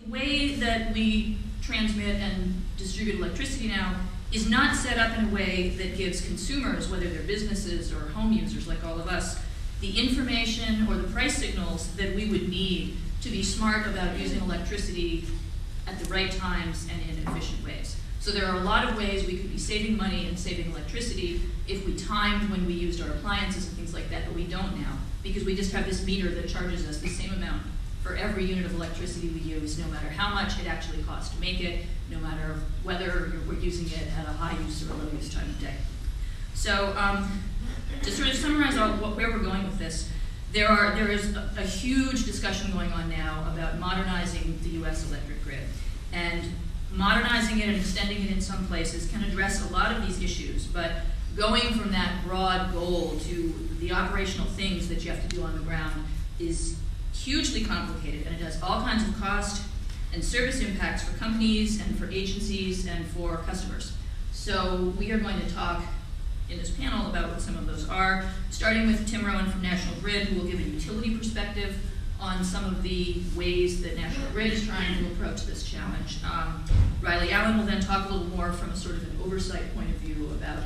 way that we transmit and distribute electricity now is not set up in a way that gives consumers, whether they're businesses or home users like all of us, the information or the price signals that we would need to be smart about using electricity at the right times and in efficient ways. So there are a lot of ways we could be saving money and saving electricity if we timed when we used our appliances and things like that, but we don't now, because we just have this meter that charges us the same amount for every unit of electricity we use, no matter how much it actually costs to make it, no matter whether we're using it at a high use or a low use time of day. So to sort of summarize where we're going with this, there is a huge discussion going on now about modernizing the US electric grid. And modernizing it and extending it in some places can address a lot of these issues, but going from that broad goal to the operational things that you have to do on the ground is hugely complicated, and it has all kinds of cost and service impacts for companies and for agencies and for customers. So we are going to talk in this panel about what some of those are, starting with Tim Rowan from National Grid, who will give a utility perspective on some of the ways that National Grid is trying to approach this challenge. Riley Allen will then talk a little more from a sort of an oversight point of view about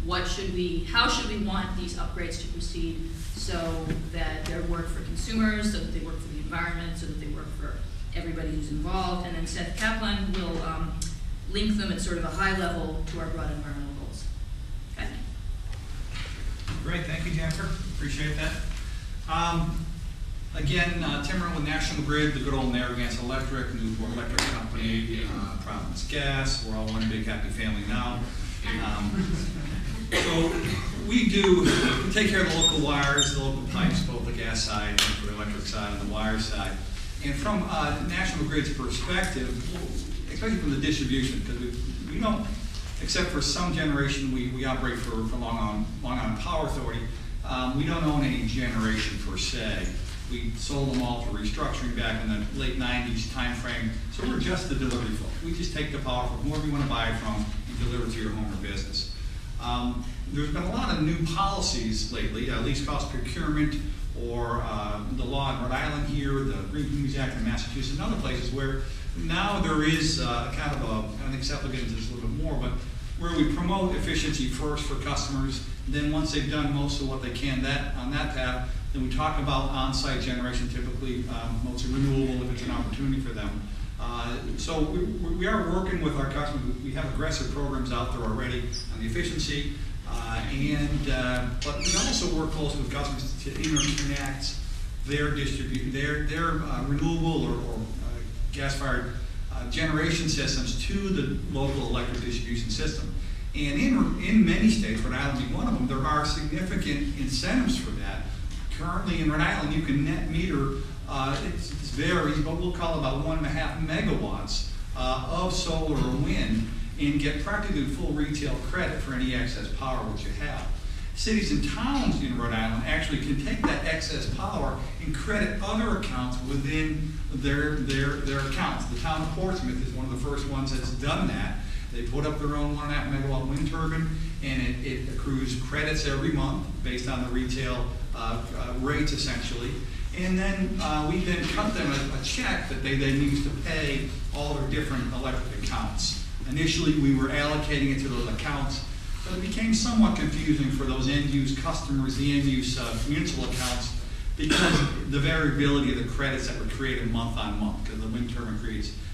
how should we want these upgrades to proceed so that they work for consumers, so that they work for the environment, so that they work for everybody who's involved. And then Seth Kaplan will link them at sort of a high level to our broad environmental goals. Okay. Great, thank you, Jennifer. Appreciate that. Again, Tim Rowan with National Grid, the good old Narragansett Electric, Newport Electric Company, Providence Gas. We're all one big happy family now. So we take care of the local wires, the local pipes, both the gas side and for the electric side and the wire side. And from National Grid's perspective, especially from the distribution, because we don't, except for some generation we operate for Long Island Power Authority, we don't own any generation per se. We sold them all to restructuring back in the late 90s time frame. So we're just the delivery folk. We just take the power from whoever you want to buy it from and deliver it to your home or business. There's been a lot of new policies lately, least cost procurement, or the law in Rhode Island here, the Green Communities Act in Massachusetts, and other places where now there is kind of I think Seth will get into this a little bit more, but where we promote efficiency first for customers. Then once they've done most of what they can on that path, then we talk about on-site generation, typically mostly renewable if it's an opportunity for them. So we are working with our customers. We have aggressive programs out there already on the efficiency, but we also work closely with customers to interconnect their renewable or gas-fired generation systems to the local electric distribution system. And in many states, Rhode Island being one of them, there are significant incentives for that. Currently in Rhode Island, you can net meter, it varies, but we'll call it about 1.5 megawatts of solar or wind and get practically full retail credit for any excess power which you have. Cities and towns in Rhode Island actually can take that excess power and credit other accounts within their accounts. The town of Portsmouth is one of the first ones that's done that. They put up their own 1.5 megawatt wind turbine, and it accrues credits every month based on the retail rates essentially. And then we then cut them a check that they then use to pay all their different electric accounts. Initially we were allocating it to those accounts, but it became somewhat confusing for those end-use customers, the end-use municipal accounts, because the variability of the credits that were created month on month, because the wind turbine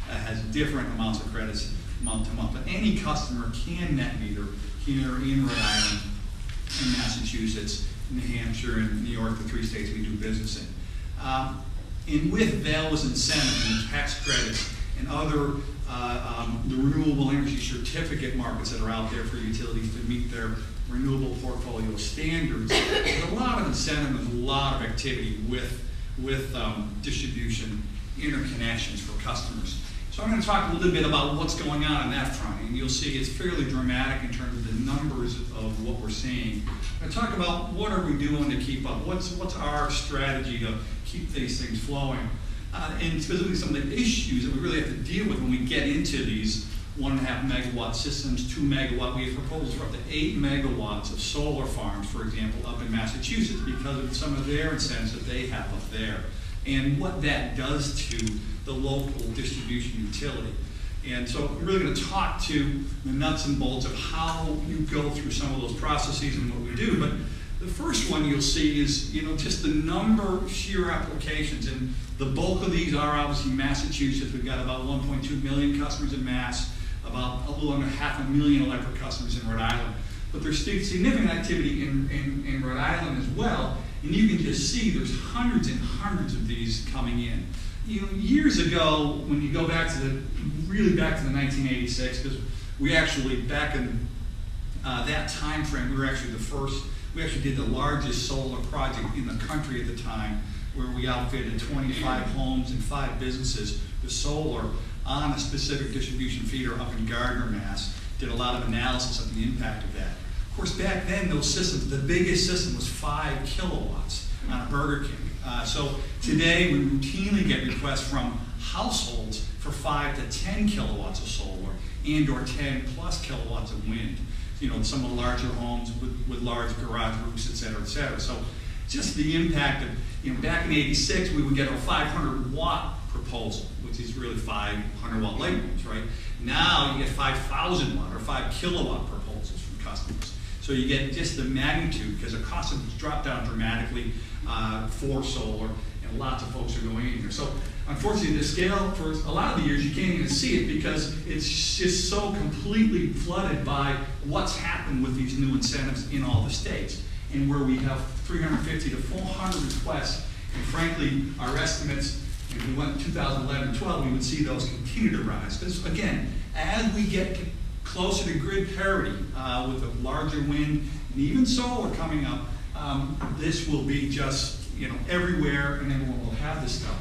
has different amounts of credits month to month. But any customer can net meter here in Rhode Island, in Massachusetts, New Hampshire, and New York, the 3 states we do business in. And with those incentives and the tax credits and other the renewable energy certificate markets that are out there for utilities to meet their renewable portfolio standards, there's a lot of incentive and a lot of activity with distribution interconnections for customers. So I'm going to talk a little bit about what's going on that front, and you'll see it's fairly dramatic in terms of the numbers of what we're seeing. I'm going to talk about what are we doing to keep up, what's our strategy to keep these things flowing, and specifically some of the issues that we really have to deal with when we get into these 1.5 megawatt systems, 2 megawatt. We have proposals for up to 8 megawatts of solar farms, for example, up in Massachusetts because of some of their incentives that they have up there. and what that does to the local distribution utility. And so we're really going to talk to the nuts and bolts of how you go through some of those processes and what we do. But the first one you'll see is, just the number of sheer applications, and the bulk of these are obviously Massachusetts. We've got about 1.2 million customers in Mass, about a little under 500,000 electric customers in Rhode Island. But there's significant activity in Rhode Island as well, and you can just see there's hundreds and hundreds of these coming in. Years ago, when you go back to really back to the 1986, because we actually, back in that time frame, we were actually we actually did the largest solar project in the country at the time, where we outfitted 25 homes and 5 businesses with solar on a specific distribution feeder up in Gardner, Mass. Did a lot of analysis of the impact of that. Of course, back then, those systems, the biggest system was 5 kilowatts on a Burger King. So today, we routinely get requests from households for 5 to 10 kilowatts of solar and or 10 plus kilowatts of wind. Some of the larger homes with large garage roofs, et cetera, et cetera. So just the impact of, back in '86, we would get a 500 watt proposal, which is really 500 watt light bulbs, right? Now you get 5,000 watt or 5 kilowatt proposals from customers. So you get just the magnitude, because the cost has dropped down dramatically for solar, and lots of folks are going in here. So unfortunately, the scale, for a lot of the years, you can't even see it because it's just so completely flooded by what's happened with these new incentives in all the states, and where we have 350 to 400 requests. And frankly, our estimates, if we went 2011-12, we would see those continue to rise. Because again, as we get closer to grid parity with a larger wind and even solar coming up, this will be just everywhere, and everyone will have this stuff.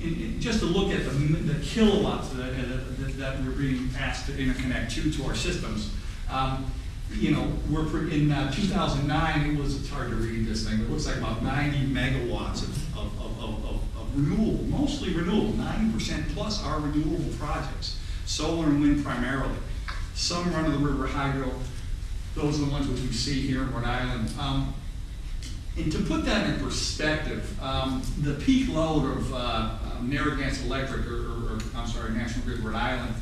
And just to look at the kilowatts that we're being asked to interconnect to our systems, we're in 2009. It's hard to read this thing, but it looks like about 90 megawatts of renewable, mostly renewable. 90% plus are renewable projects, solar and wind primarily. Some run-of-the-river hydro. Those are the ones which we see here in Rhode Island. And to put that in perspective, the peak load of Narragansett Electric, or National Grid Rhode Island,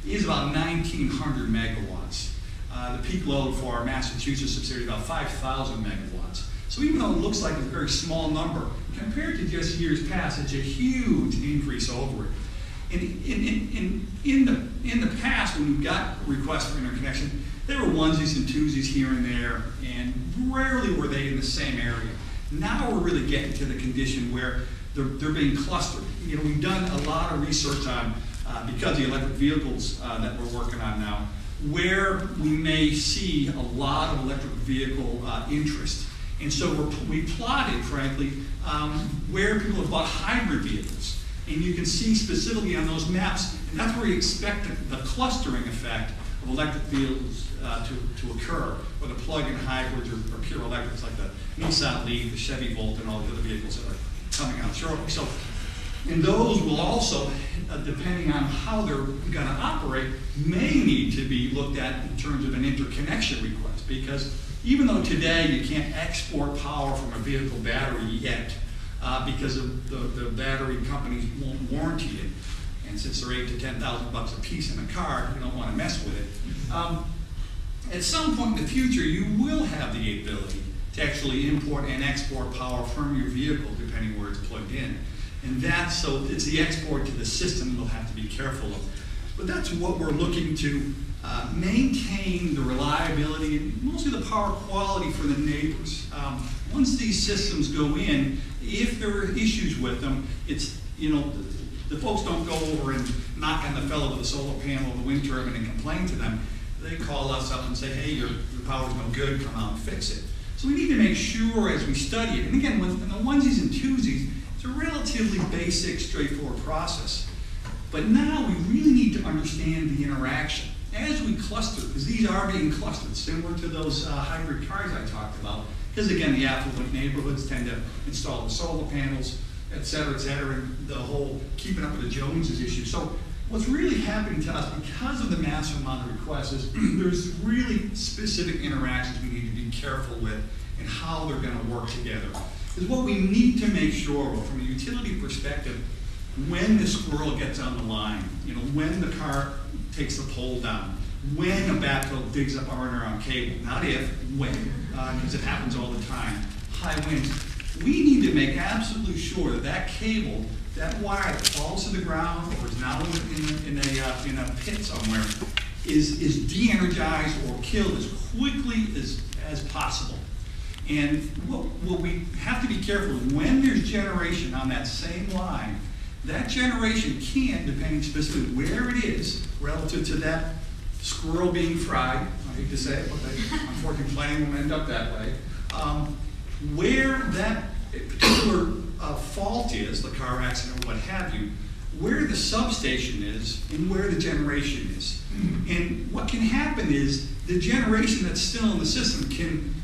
is about 1,900 megawatts. The peak load for our Massachusetts subsidiary is about 5,000 megawatts. So even though it looks like a very small number, compared to just years past, it's a huge increase over it. And in the past, when we got requests for interconnection, there were onesies and twosies here and there, and rarely were they in the same area. Now we're really getting to the condition where they're being clustered. We've done a lot of research on, because of the electric vehicles that we're working on now, where we may see a lot of electric vehicle interest. And so we plotted, frankly, where people have bought hybrid vehicles. And you can see specifically on those maps, and that's where you expect the clustering effect of electric vehicles to occur, whether plug-in hybrids or pure electrics like the Nissan Leaf, the Chevy Volt, and all the other vehicles that are coming out shortly. So, and those will also, depending on how they're going to operate, may need to be looked at in terms of an interconnection request. Because even though today you can't export power from a vehicle battery yet, because of the battery companies won't warranty it, and since they're $8,000 to $10,000 a piece in a car, you don't want to mess with it. At some point in the future, you will have the ability to actually import and export power from your vehicle, depending where it's plugged in. And so it's the export to the system we'll have to be careful of. But that's what we're looking to maintain the reliability and mostly the power quality for the neighbors. Once these systems go in, if there are issues with them, it's, the folks don't go over and knock on the fellow with a solar panel or the wind turbine and complain to them. They call us up and say, hey, your power's no good, come out and fix it. So we need to make sure as we study it, and again, with the onesies and twosies, it's a relatively basic, straightforward process. But now we really need to understand the interaction. As we cluster, because these are being clustered, similar to those hybrid cars I talked about, because again, the affluent neighborhoods tend to install the solar panels, et cetera, and the whole keeping up with the Joneses issue. So what's really happening to us, because of the massive amount of requests, is there's really specific interactions we need to be careful with and how they're going to work together. Because what we need to make sure of, from a utility perspective, when the squirrel gets on the line, when the car takes the pole down, when a backhoe digs up our underground cable, not if, when, because it happens all the time, high winds, we need to make absolutely sure that that cable, that wire that falls to the ground or is now in a pit somewhere, is de-energized or killed as quickly as possible. And what we have to be careful is when there's generation on that same line, that generation can, depending specifically where it is, relative to that squirrel being fried, I hate to say it, but unfortunately planning will end up that way, where that particular fault is, the car accident or what have you, where the substation is and where the generation is. And what can happen is the generation that's still in the system can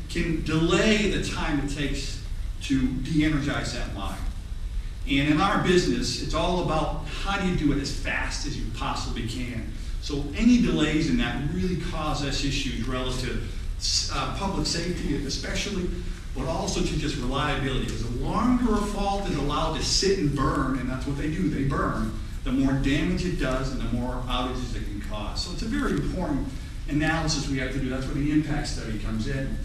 delay the time it takes to de-energize that line. And in our business, it's all about how do you do it as fast as you possibly can. So any delays in that really cause us issues relative to public safety especially, but also to just reliability. Because the longer a fault is allowed to sit and burn, and that's what they do, they burn, the more damage it does and the more outages it can cause. So it's a very important analysis we have to do. That's where the impact study comes in.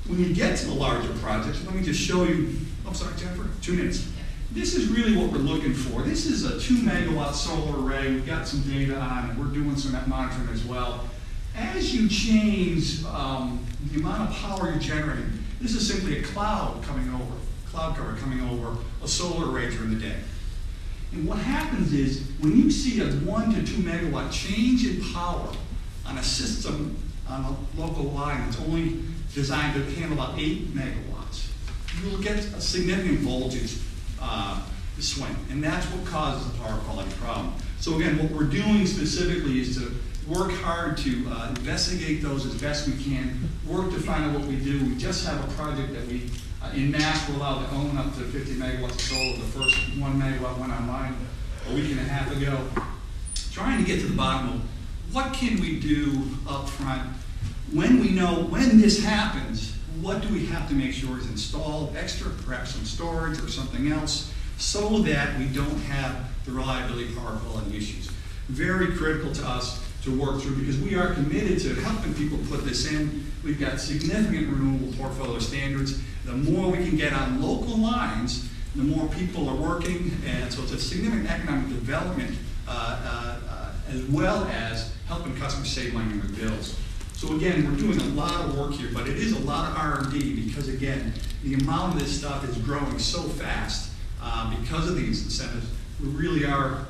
When you get to the larger projects, let me just show you, I'm sorry, Jennifer, 2 minutes. This is really what we're looking for. This is a 2 megawatt solar array. We've got some data on it. We're doing some monitoring as well. As you change the amount of power you're generating, this is simply a cloud cover coming over a solar array during the day. And what happens is when you see a 1 to 2 megawatt change in power on a system, on a local line that's only designed to handle about 8 megawatts, you will get a significant voltage swing, and that's what causes the power quality problem. So again, what we're doing specifically is to work hard to investigate those as best we can, work to find out what we do. We just have a project that we, in Mass, we're allowed to own up to 50 megawatts of solar. The first 1 megawatt went online a week and a half ago. Trying to get to the bottom of what can we do up front when we know when this happens, what do we have to make sure is installed extra, perhaps some storage or something else, so that we don't have the reliability power quality issues. Very critical to us to work through because we are committed to helping people put this in. We've got significant renewable portfolio standards. The more we can get on local lines, the more people are working, and so it's a significant economic development as well as helping customers save money on their bills. So again, we're doing a lot of work here, but it is a lot of R&D because again, the amount of this stuff is growing so fast because of these incentives. We really are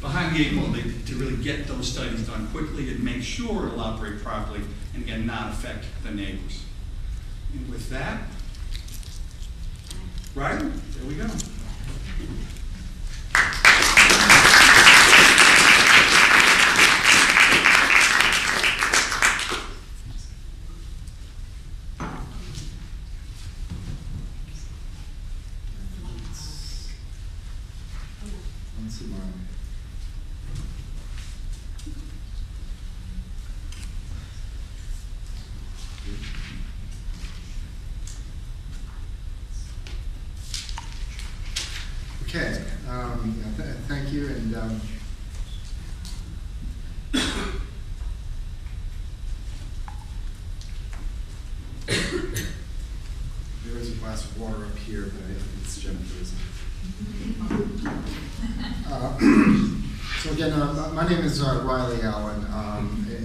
behind the 8 ball to really get those studies done quickly and make sure it'll operate properly and again, not affect the neighbors. And with that, right, there we go. Okay, thank you, and there is a glass of water up here, but I think it's Jennifer's. So again, my name is Riley Allen.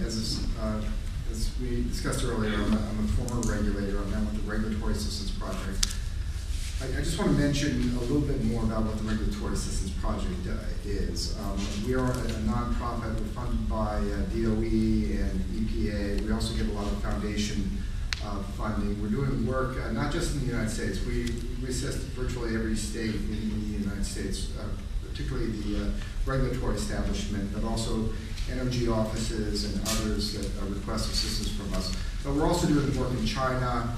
As we discussed earlier, I'm a former regulator. I'm now with the Regulatory Assistance Project. I just want to mention a little bit more about what the Regulatory Assistance Project is. We are a nonprofit. We're funded by DOE and EPA. We also get a lot of foundation funding. We're doing work not just in the United States. We assist virtually every state in the United States, particularly the regulatory establishment, but also energy offices and others that request assistance from us. But we're also doing work in China,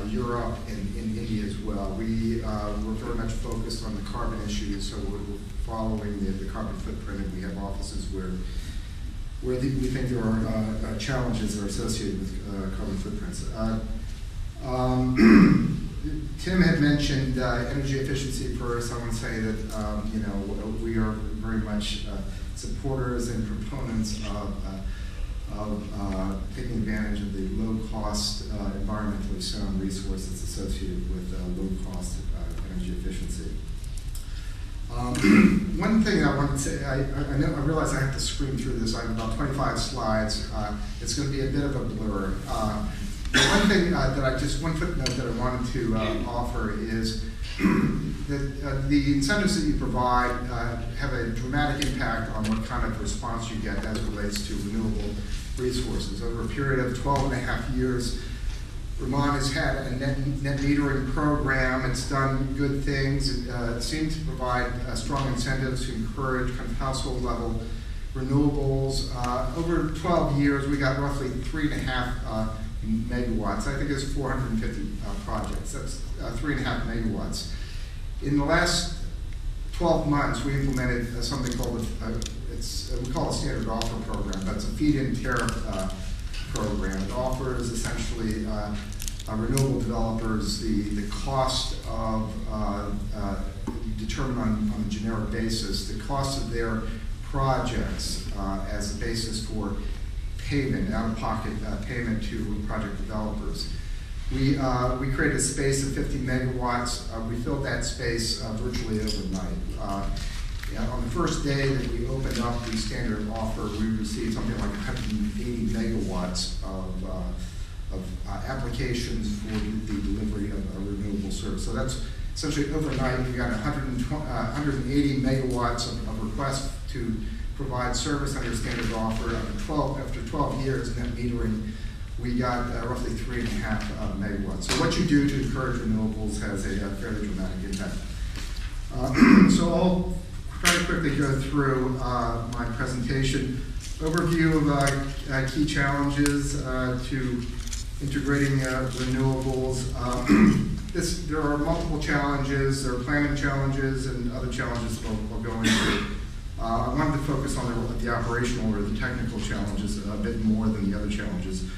Europe, and in India as well. We're very much focused on the carbon issues, so we're following the carbon footprint, and we have offices where we think there are challenges that are associated with carbon footprints. Tim had mentioned energy efficiency first. I want to say that you know, we are very much supporters and proponents of taking advantage of the low-cost, environmentally sound resources associated with low-cost energy efficiency. One thing I wanted to say, I realize I have to scream through this. I have about 25 slides. It's going to be a bit of a blur. One thing one footnote that I wanted to offer is that the incentives that you provide have a dramatic impact on what kind of response you get as it relates to renewable resources. Over a period of 12.5 years, Vermont has had a net metering program. It's done good things. It seemed to provide strong incentives to encourage kind of household level renewables. Over 12 years, we got roughly 3.5 megawatts. I think it's 450 projects. That's 3.5 megawatts. In the last 12 months, we implemented something called we call it a standard offer program, but it's a feed-in tariff program. It offers essentially renewable developers the cost of, determined on a generic basis, the cost of their projects as a basis for payment, out-of-pocket payment to project developers. We created a space of 50 megawatts. We filled that space virtually overnight. On the first day that we opened up the standard offer, we received something like 180 megawatts of applications for the delivery of a renewable service. So that's essentially overnight. We got 180 megawatts of requests to provide service under standard offer. After 12 years net metering, we got roughly 3.5 megawatts. So what you do to encourage renewables has a fairly dramatic impact. So I'll try to quickly go through my presentation. Overview of key challenges to integrating renewables. There are multiple challenges. There are planning challenges and other challenges that I'll go into. I wanted to focus on the operational or the technical challenges a bit more than the other challenges.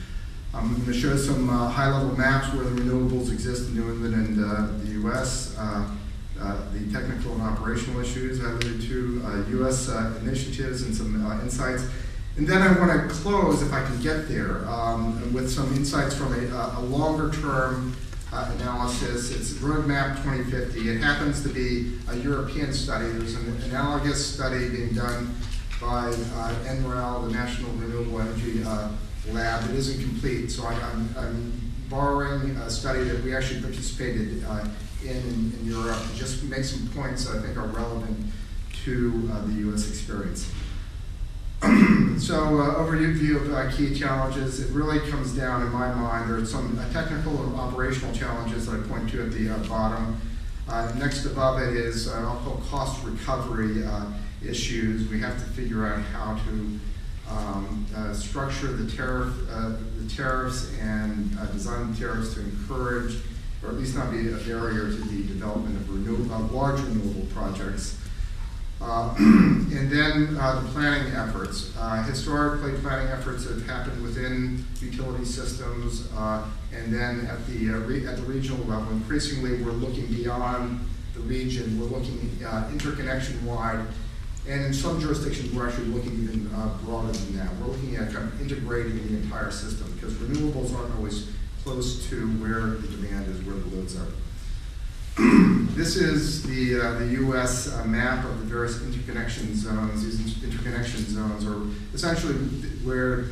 I'm going to show some high-level maps where the renewables exist in New England and the U.S., the technical and operational issues I alluded to, U.S. initiatives and some insights. And then I want to close, if I can get there, with some insights from a longer-term analysis. It's Roadmap 2050. It happens to be a European study. There's an analogous study being done by NREL, the National Renewable Energy Lab. It isn't complete, so I'm borrowing a study that we actually participated in Europe and just make some points that I think are relevant to the U.S. experience. So overview of key challenges. It really comes down, in my mind, there are some technical and operational challenges that I point to at the bottom. Next above it is I'll call cost recovery issues. We have to figure out how to structure the tariffs and design the tariffs to encourage, or at least not be a barrier to the development of large renewable projects. And then the planning efforts. Historically, planning efforts have happened within utility systems, and then at the regional level. Increasingly, we're looking beyond the region. We're looking interconnection-wide, and in some jurisdictions, we're actually looking even broader than that. We're looking at kind of integrating the entire system, because renewables aren't always close to where the demand is, where the loads are. This is the U.S. Map of the various interconnection zones. These interconnection zones are essentially where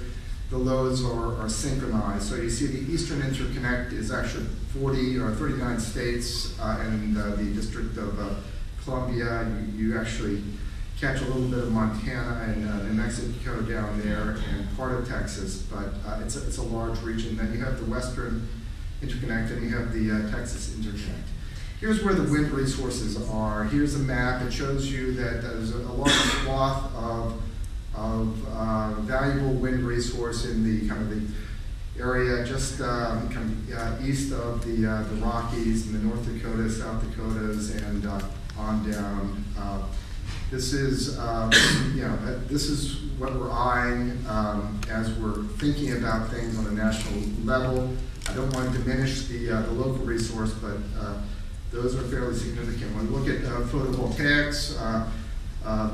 the loads are synchronized. So you see the Eastern Interconnect is actually 40 or 39 states, and the District of Columbia. You actually catch a little bit of Montana and New Mexico down there, and part of Texas, but it's a large region. Then you have the Western Interconnect, and you have the Texas Interconnect. Here's where the wind resources are. Here's a map. It shows you that there's a large swath of valuable wind resource in the kind of the area just east of the Rockies and the North Dakota, South Dakotas, and on down. This is this is what we're eyeing as we're thinking about things on a national level. don't want to diminish the local resource, but those are fairly significant. When we look at photovoltaics,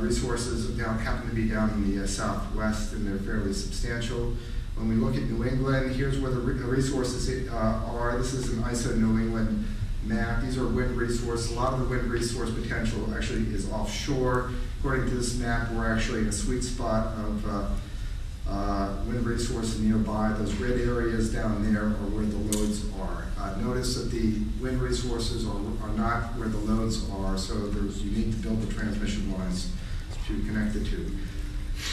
resources happen to be down in the southwest, and they're fairly substantial. When we look at New England, here's where the resources are. This is an ISO New England map. These are wind resources. A lot of the wind resource potential actually is offshore. According to this map, we're actually in a sweet spot of wind resource nearby. Those red areas down there are where the loads are. Notice that the wind resources are not where the loads are, so you need to build the transmission lines to connect the two.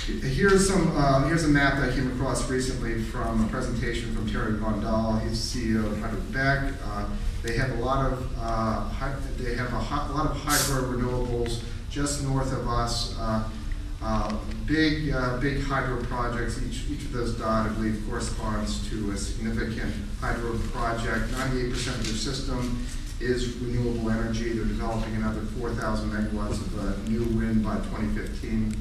Here's a map that I came across recently from a presentation from Terry Von Dahl. He's the CEO of Beck. They have a lot of hydro renewables just north of us. Big hydro projects. Each of those dotted, I believe, corresponds to a significant hydro project. 98% of their system is renewable energy. They're developing another 4,000 megawatts of new wind by 2015.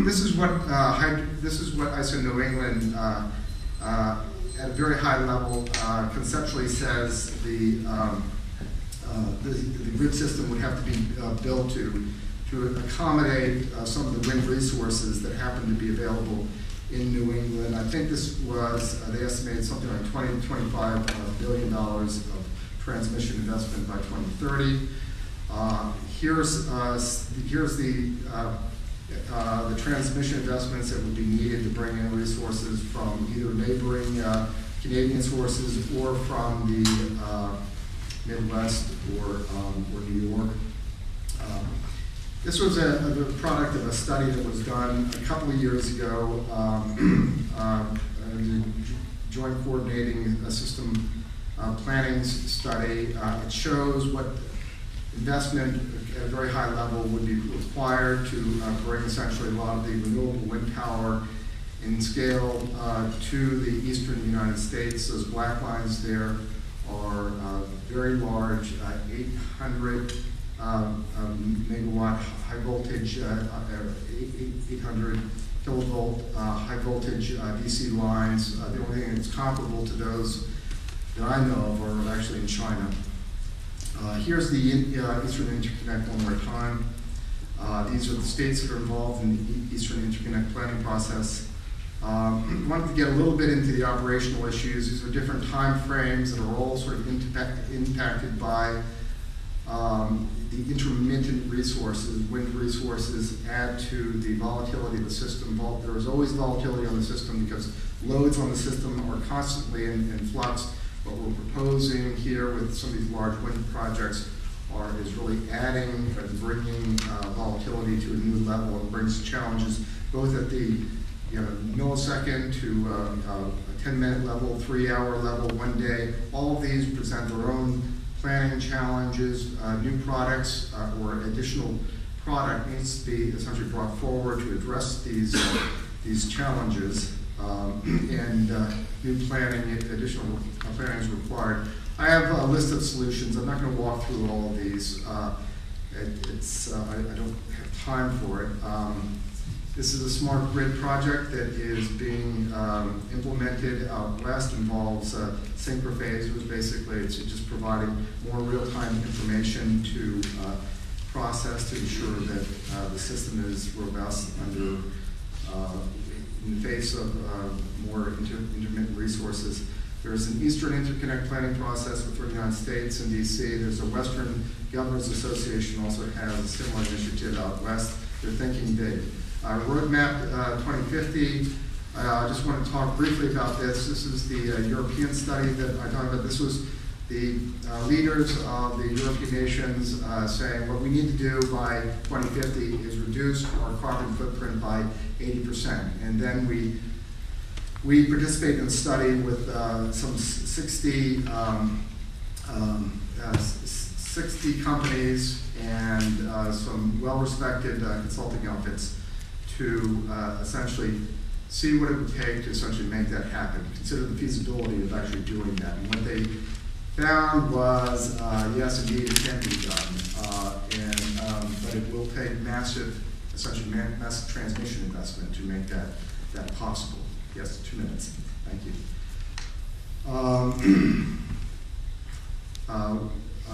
This is what ISO New England, at a very high level, conceptually says the grid system would have to be built to accommodate some of the wind resources that happen to be available in New England. I think this was, they estimated something like $20 to $25 billion of transmission investment by 2030. Here's the transmission investments that would be needed to bring in resources from either neighboring Canadian sources or from the Midwest or New York. This was the product of a study that was done a couple of years ago, joint coordinating a system planning study. It shows what investment at a very high level would be required to bring essentially a lot of the renewable wind power in scale to the eastern United States. Those black lines there are very large, 800 megawatt high voltage, 800 kilovolt high voltage DC lines. The only thing that's comparable to those that I know of are actually in China. Here's the Eastern Interconnect one more time. These are the states that are involved in the Eastern Interconnect planning process. Wanted to get a little bit into the operational issues. These are different time frames that are all sort of impacted by the intermittent resources. Wind resources add to the volatility of the system. There is always volatility on the system because loads on the system are constantly in flux. What we're proposing here with some of these large wind projects is really adding and bringing volatility to a new level, and brings challenges both at the millisecond to a 10-minute level, 3-hour level, 1 day. All of these present their own planning challenges. New products or additional product needs to be essentially brought forward to address these challenges, and new planning, additional planning is required. I have a list of solutions. I'm not going to walk through all of these. I don't have time for it. This is a smart grid project that is being implemented out west. Involves synchrophase, which basically it's just providing more real-time information to process to ensure that the system is robust under in the face of more intermittent resources. There's an Eastern Interconnect planning process with the United States and DC. There's a Western Governors Association also has a similar initiative out west. They're thinking big. Roadmap 2050, I just want to talk briefly about this. This is the European study that I talked about. This was the leaders of the European nations saying what we need to do by 2050 is reduce our carbon footprint by 80%. And then we participated in a study with some 60 companies and some well-respected consulting outfits to essentially see what it would take to essentially make that happen, consider the feasibility of actually doing that. And what they found was, yes, indeed, it can be done, but it will take essentially massive transmission investment to make that possible. Yes, 2 minutes. Thank you.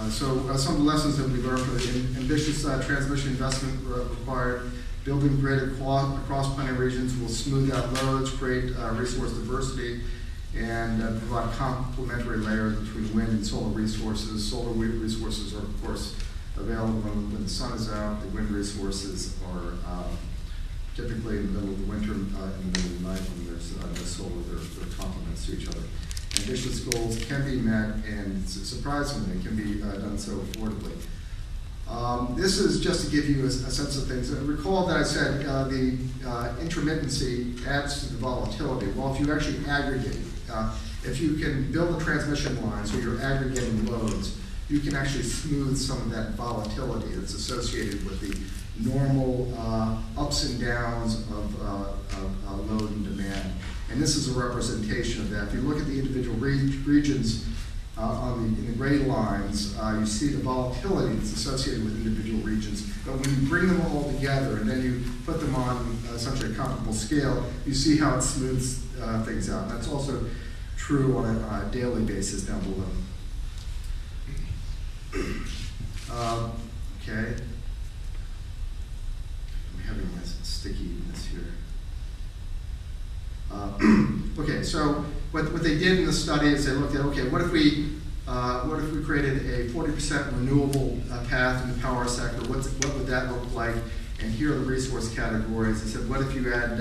Some of the lessons that we learned from the ambitious transmission investment required, building grid across planning regions will smooth out loads, create resource diversity, and provide complementary layers between wind and solar resources. Solar resources are, of course, available when the sun is out. The wind resources are typically in the middle of the winter, in the middle of the night when there's no solar. They're complements to each other. Ambitious goals can be met, and surprisingly, can be done so affordably. This is just to give you a sense of things. Recall that I said the intermittency adds to the volatility. Well, if you actually aggregate, if you can build a transmission line so you're aggregating loads, you can actually smooth some of that volatility that's associated with the normal ups and downs of load and demand. And this is a representation of that. If you look at the individual regions in the gray lines, you see the volatility that's associated with individual regions. But when you bring them all together and then you put them on essentially a comparable scale, you see how it smooths things out. And that's also true on a daily basis down below. Okay. I'm having this stickiness here. Okay, so what they did in the study is they looked at, okay, what if we created a 40% renewable path in the power sector? What would that look like? And here are the resource categories. They said, what if you had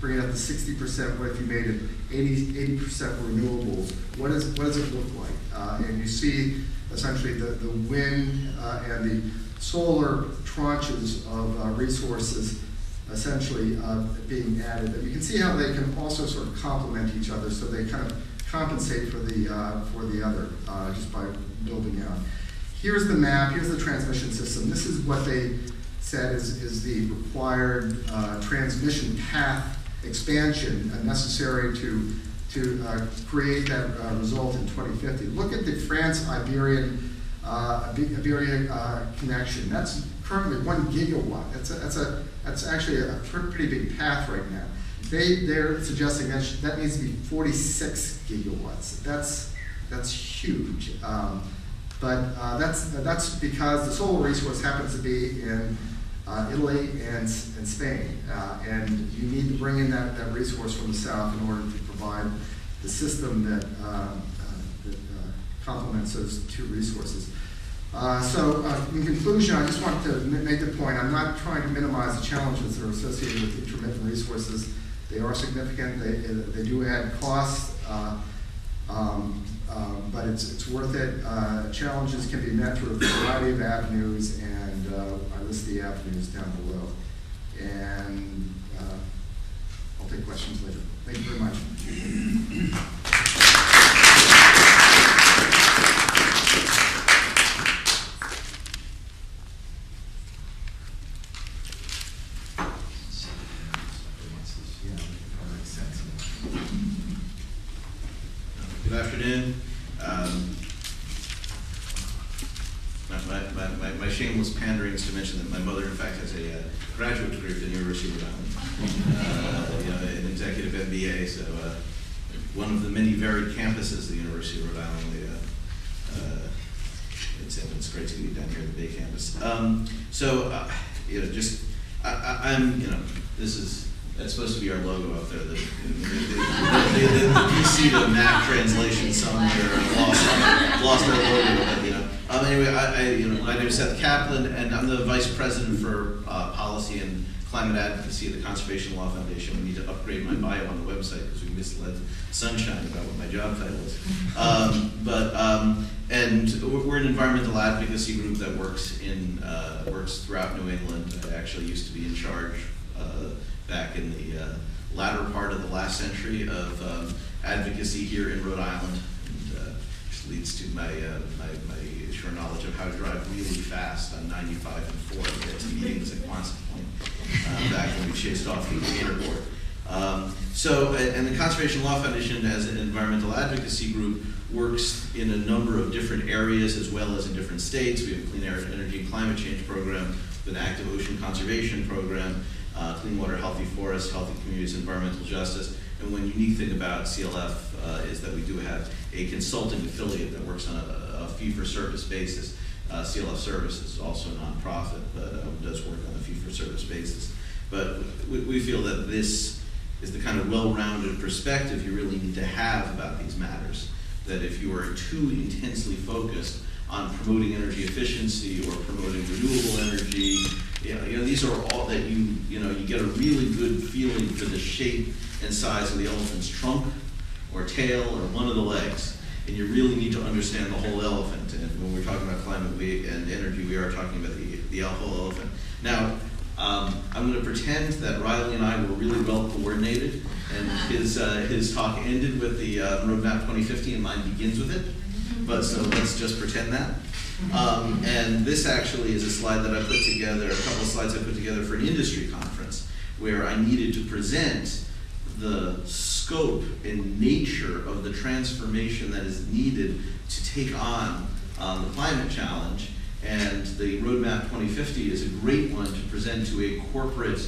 bring it up to 60%? What if you made it 80% renewables? What does it look like? And you see essentially the wind and the solar tranches of resources essentially being added. But you can see how they can also sort of complement each other, so they kind of compensate for the other just by building out. Here's the map. Here's the transmission system. This is what they said is the required transmission path expansion necessary to create that result in 2050. Look at the France-Iberia connection. That's currently 1 gigawatt. That's actually a pretty big path right now. They're suggesting that needs to be 46 gigawatts. That's huge. But that's because the solar resource happens to be in Italy and Spain, and you need to bring in that resource from the south in order to provide the system that complements those two resources. In conclusion, I just want to make the point, I'm not trying to minimize the challenges that are associated with intermittent resources. They are significant, they do add costs, but it's worth it. Challenges can be met through a variety of avenues, and I list the avenues down below. And I'll take questions later. Thank you very much. Good afternoon. My shameless pandering is to mention that my mother, in fact, has a graduate degree from the University of Rhode Island, an executive MBA. So one of the many varied campuses of the University of Rhode Island. It's great to be down here at the Bay campus. That's supposed to be our logo up there. The PC to Mac translation somewhere lost our logo. But, anyway, my name is Seth Kaplan, and I'm the vice president for policy and climate advocacy at the Conservation Law Foundation. We need to upgrade my bio on the website because we misled Sunshine about what my job title is. And we're an environmental advocacy group that works throughout New England. I actually used to be in charge back in the latter part of the last century of advocacy here in Rhode Island, and which leads to my sure knowledge of how to drive really fast on 95 and 4 to get to meetings at Quonset Point back when we chased off the airport. And the Conservation Law Foundation, as an environmental advocacy group, works in a number of different areas as well as in different states. We have a clean air, energy, and climate change program, an active ocean conservation program, clean water, healthy forests, healthy communities, environmental justice. And one unique thing about CLF is that we do have have a consulting affiliate that works on a fee-for-service basis. CLF Services is also a nonprofit, but does work on a fee-for-service basis. But we feel that this is the kind of well-rounded perspective you really need to have about these matters. That if you are too intensely focused on promoting energy efficiency or promoting renewable energy, these are all that you get a really good feeling for the shape and size of the elephant's trunk or tail or one of the legs. And you really need to understand the whole elephant. And when we're talking about climate and energy, we are talking about the whole elephant. Now, I'm going to pretend that Riley and I were really well coordinated, and his talk ended with the Roadmap 2050, and mine begins with it. But so let's just pretend that. And this actually is a slide that I put together, a couple of slides I put together for an industry conference, where I needed to present the scope and nature of the transformation that is needed to take on the climate challenge. And the Roadmap 2050 is a great one to present to a corporate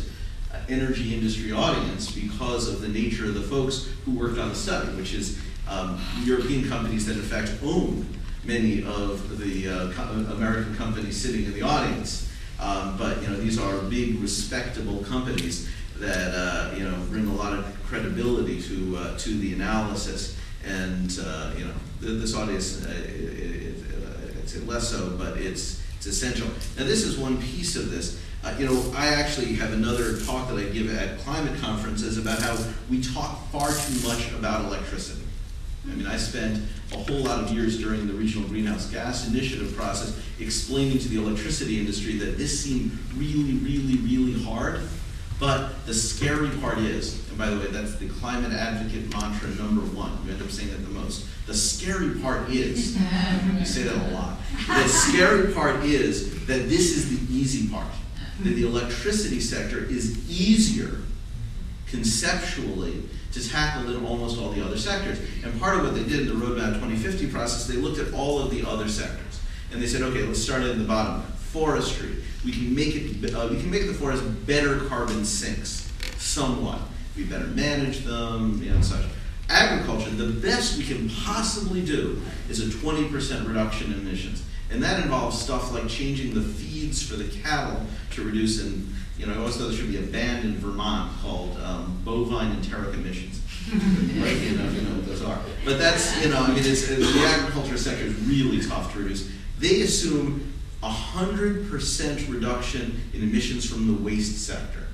energy industry audience because of the nature of the folks who worked on the study, which is European companies that in fact own many of the American companies sitting in the audience. But these are big, respectable companies that bring a lot of credibility to the analysis. And this audience, it's less so, but it's essential. Now this is one piece of this. I actually have another talk that I give at climate conferences about how we talk far too much about electricity. I mean, I spent a whole lot of years during the Regional Greenhouse Gas Initiative process explaining to the electricity industry that this seemed really, really, really hard. But the scary part is, and by the way, that's the climate advocate mantra number one. You end up saying it the most. The scary part is, you say that a lot. The scary part is that this is the easy part. That the electricity sector is easier conceptually to tackle in almost all the other sectors. And part of what they did in the Roadmap 2050 process, they looked at all of the other sectors. And they said, okay, let's start at the bottom. Forestry. We can make the forest better carbon sinks, somewhat. We better manage them, and such. Agriculture, the best we can possibly do is a 20% reduction in emissions. And that involves stuff like changing the feeds for the cattle to reduce, and I always thought there should be a band in Vermont called bovine enteric emissions. Right? You know what those are. But that's, the agriculture sector is really tough to reduce. They assume 100% reduction in emissions from the waste sector.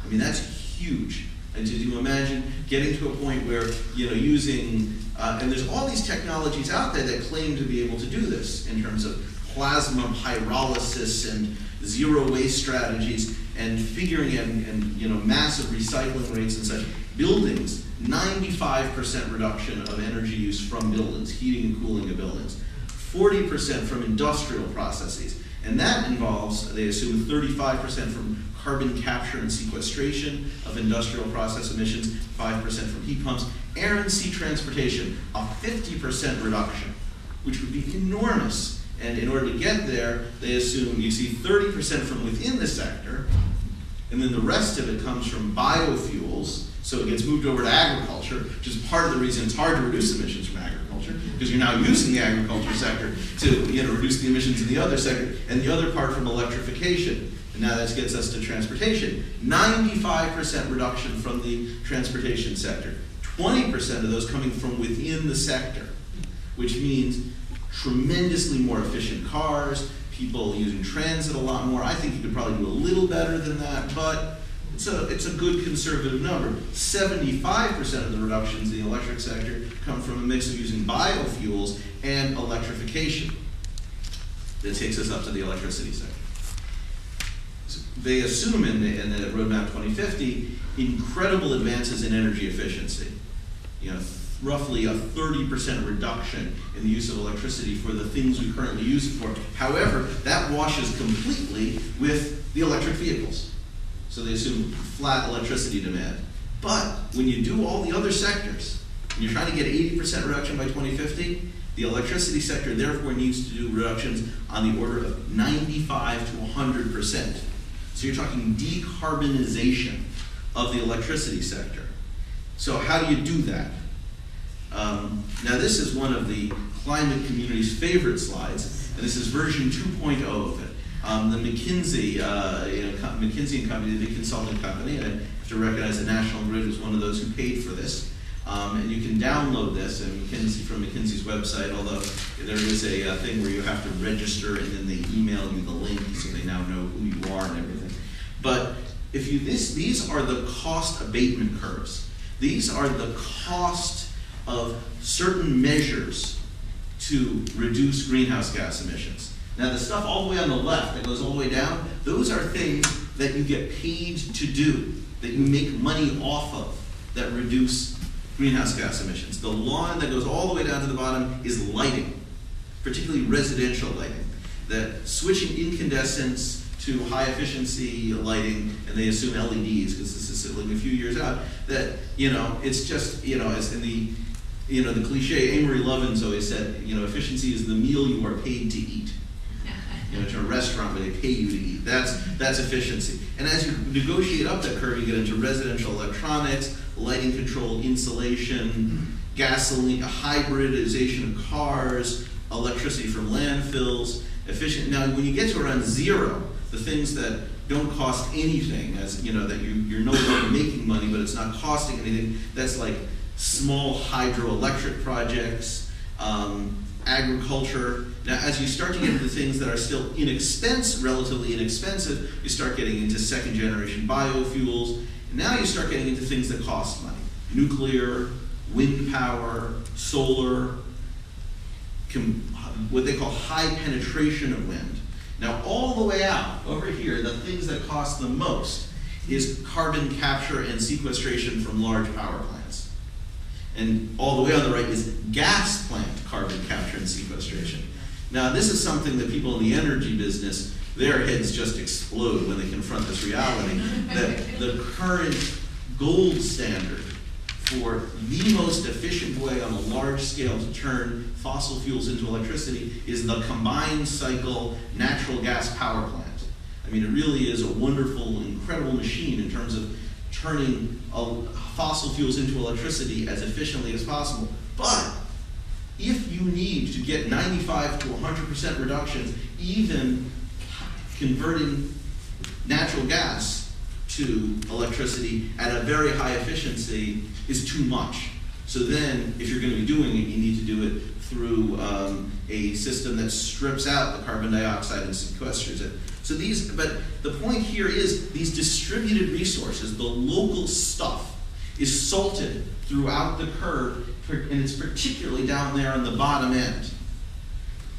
I mean, that's huge. And did you imagine getting to a point where, using, and there's all these technologies out there that claim to be able to do this in terms of plasma pyrolysis and zero waste strategies and figuring out, and massive recycling rates and such. Buildings, 95% reduction of energy use from buildings, heating and cooling of buildings. 40% from industrial processes. And that involves, they assume, 35% from carbon capture and sequestration of industrial process emissions, 5% from heat pumps, air and sea transportation, a 50% reduction, which would be enormous. And in order to get there, they assume you see 30% from within the sector, and then the rest of it comes from biofuels, so it gets moved over to agriculture, which is part of the reason it's hard to reduce emissions from agriculture, because you're now using the agriculture sector to reduce the emissions in the other sector, and the other part from electrification. And now that gets us to transportation. 95% reduction from the transportation sector. 20% of those coming from within the sector, which means tremendously more efficient cars, people using transit a lot more. I think you could probably do a little better than that, but it's a good conservative number. 75% of the reductions in the electric sector come from a mix of using biofuels and electrification. That takes us up to the electricity sector. So they assume in the Roadmap 2050 incredible advances in energy efficiency. Roughly a 30% reduction in the use of electricity for the things we currently use it for. However, that washes completely with the electric vehicles. So they assume flat electricity demand. But when you do all the other sectors, and you're trying to get 80% reduction by 2050, the electricity sector therefore needs to do reductions on the order of 95 to 100%. So you're talking decarbonization of the electricity sector. So how do you do that? Now this is one of the climate community's favorite slides, and this is version 2.0 of it. The McKinsey, McKinsey and Company, the big consulting company, and I have to recognize that National Grid was one of those who paid for this. And you can download this from McKinsey's website, although there is a thing where you have to register and then they email you the link so they now know who you are and everything. But if you these are the cost abatement curves. These are the cost of certain measures to reduce greenhouse gas emissions. Now the stuff all the way on the left that goes all the way down, those are things that you get paid to do, that you make money off of, that reduce greenhouse gas emissions. The line that goes all the way down to the bottom is lighting, particularly residential lighting. That switching incandescents to high efficiency lighting, and they assume LEDs because this is like a few years out, that, it's just, as in the, the cliche, Amory Lovins always said, efficiency is the meal you are paid to eat. To a restaurant where they pay you to eat. That's efficiency. And as you negotiate up that curve, you get into residential electronics, lighting control, insulation, gasoline, hybridization of cars, electricity from landfills, efficient. Now, when you get to around zero, the things that don't cost anything, as that you're no longer making money, but it's not costing anything. That's like small hydroelectric projects, agriculture. Now, as you start to get into things that are still relatively inexpensive, you start getting into second-generation biofuels. And now you start getting into things that cost money: nuclear, wind power, solar, what they call high penetration of wind. Now, all the way out over here, the things that cost the most is carbon capture and sequestration from large power plants. And all the way on the right is gas plant carbon capture and sequestration. Now, this is something that people in the energy business, their heads just explode when they confront this reality, that the current gold standard for the most efficient way on a large scale to turn fossil fuels into electricity is the combined cycle natural gas power plant. I mean, it really is a wonderful, incredible machine in terms of turning fossil fuels into electricity as efficiently as possible. But if you need to get 95 to 100% reductions, even converting natural gas to electricity at a very high efficiency is too much. So then, if you're going to be doing it, you need to do it through a system that strips out the carbon dioxide and sequesters it. So but the point here is these distributed resources, the local stuff, is salted throughout the curve, and it's particularly down there on the bottom end.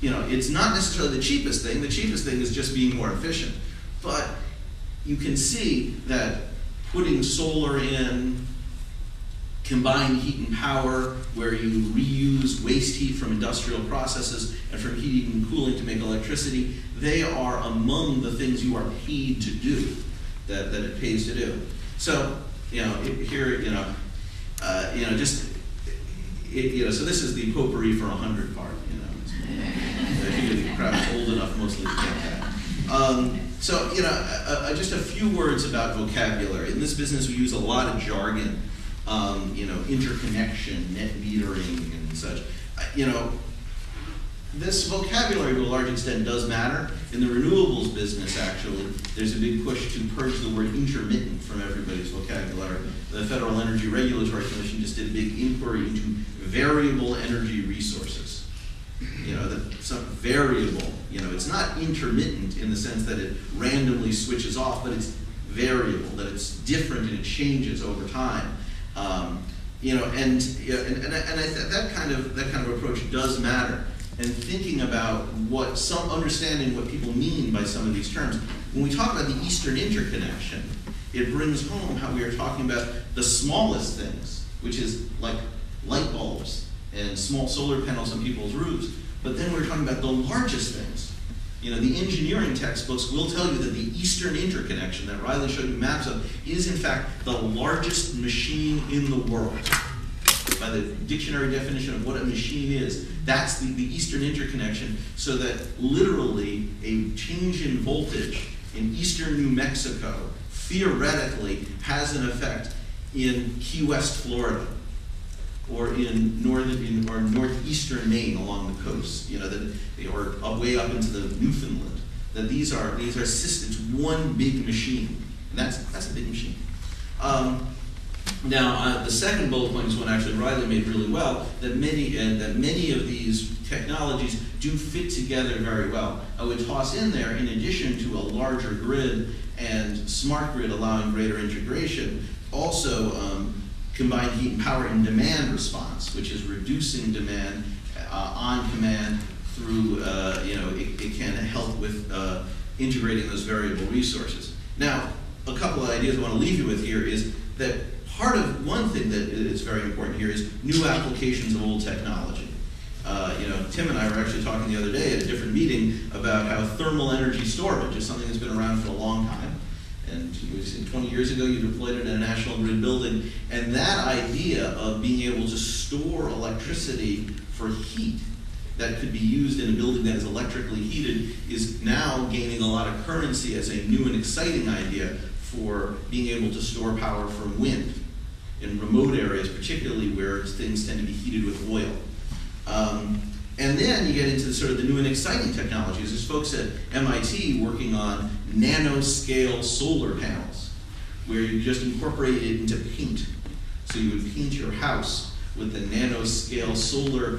It's not necessarily the cheapest thing. The cheapest thing is just being more efficient. But you can see that putting solar in, combined heat and power, where you reuse waste heat from industrial processes and from heating and cooling to make electricity, they are among the things you are paid to do, that it pays to do. So, so this is the potpourri for 100 part, I think the crowd's old enough mostly to get that. Just a few words about vocabulary. In this business, we use a lot of jargon, interconnection, net metering, and such. This vocabulary to a large extent does matter. In the renewables business, actually, there's a big push to purge the word intermittent from everybody's vocabulary. The Federal Energy Regulatory Commission just did a big inquiry into variable energy resources. Some variable, it's not intermittent in the sense that it randomly switches off, but it's variable, that it's different and it changes over time. I think that kind of approach does matter. And thinking about understanding what people mean by some of these terms. When we talk about the Eastern Interconnection, it brings home how we are talking about the smallest things, which is like light bulbs and small solar panels on people's roofs. But then we're talking about the largest things. The engineering textbooks will tell you that the Eastern Interconnection that Riley showed you maps of is in fact the largest machine in the world. By the dictionary definition of what a machine is, that's the Eastern Interconnection, so that literally a change in voltage in eastern New Mexico theoretically has an effect in Key West, Florida. or in northern or northeastern Maine along the coast, you know, or way up into the Newfoundland. That these are systems, one big machine, and that's a big machine. Now, the second bullet point is one actually Riley made really well, that many of these technologies do fit together very well. I would toss in there, in addition to a larger grid and smart grid allowing greater integration, also combined heat and power and demand response, which is reducing demand on command through, it can help with integrating those variable resources. Now, a couple of ideas I want to leave you with here is that one thing that is very important here is new applications of old technology. Tim and I were actually talking the other day at a different meeting about how thermal energy storage is something that's been around for a long time. And 20 years ago, you deployed it in a national grid building. And that idea of being able to store electricity for heat that could be used in a building that is electrically heated is now gaining a lot of currency as a new and exciting idea for being able to store power from wind in remote areas, particularly where things tend to be heated with oil. And then you get into sort of the new and exciting technologies. There's folks at MIT working on nanoscale solar panels, where you just incorporate it into paint. So you would paint your house with the nanoscale solar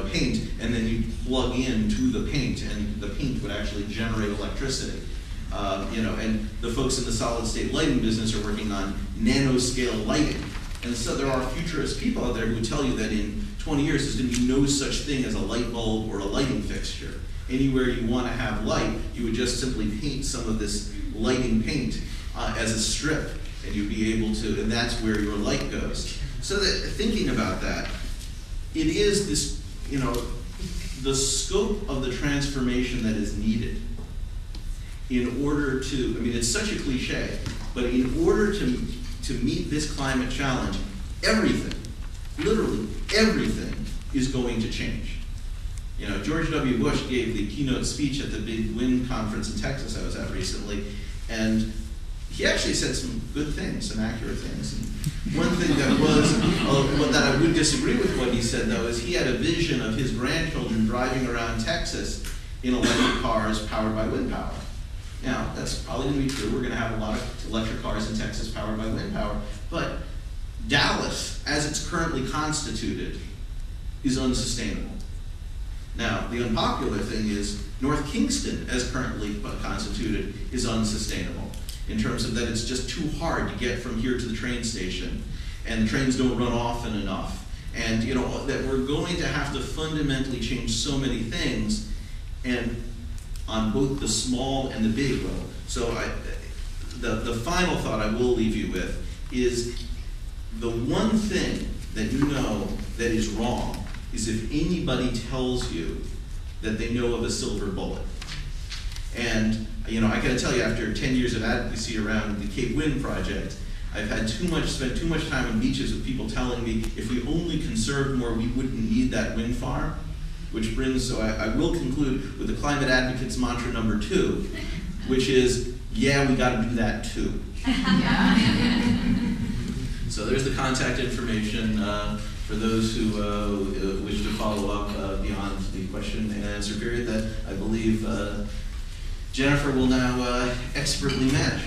paint, and then you plug into the paint, and the paint would actually generate electricity. And the folks in the solid state lighting business are working on nanoscale lighting. And so there are futurist people out there who would tell you that in 20 years there's going to be no such thing as a light bulb or a lighting fixture. Anywhere you want to have light, you would just simply paint some of this lighting paint as a strip, and you'd be able to, and that's where your light goes. So that thinking about that, it is this, the scope of the transformation that is needed in order to, it's such a cliche, but in order to meet this climate challenge, everything, literally everything, is going to change. George W. Bush gave the keynote speech at the big wind conference in Texas I was at recently, and he actually said some good things, some accurate things. And one thing that I would disagree with what he said, though, is he had a vision of his grandchildren driving around Texas in electric cars powered by wind power. Now, that's probably going to be true. We're going to have a lot of electric cars in Texas powered by wind power. But Dallas, as it's currently constituted, is unsustainable. Now, the unpopular thing is North Kingston, as currently constituted, is unsustainable in terms of that it's just too hard to get from here to the train station, and the trains don't run often enough. And that we're going to have to fundamentally change so many things, and on both the small and the big level. So the final thought I will leave you with is the one thing that you know that is wrong is if anybody tells you that they know of a silver bullet. And I gotta tell you, after 10 years of advocacy around the Cape Wind project, I've had spent too much time on beaches with people telling me if we only conserved more, we wouldn't need that wind farm. Which brings, so I will conclude with the climate advocates mantra number 2, which is, yeah, we got to do that too. So there's the contact information for those who wish to follow up beyond the question and answer period that I believe Jennifer will now expertly manage.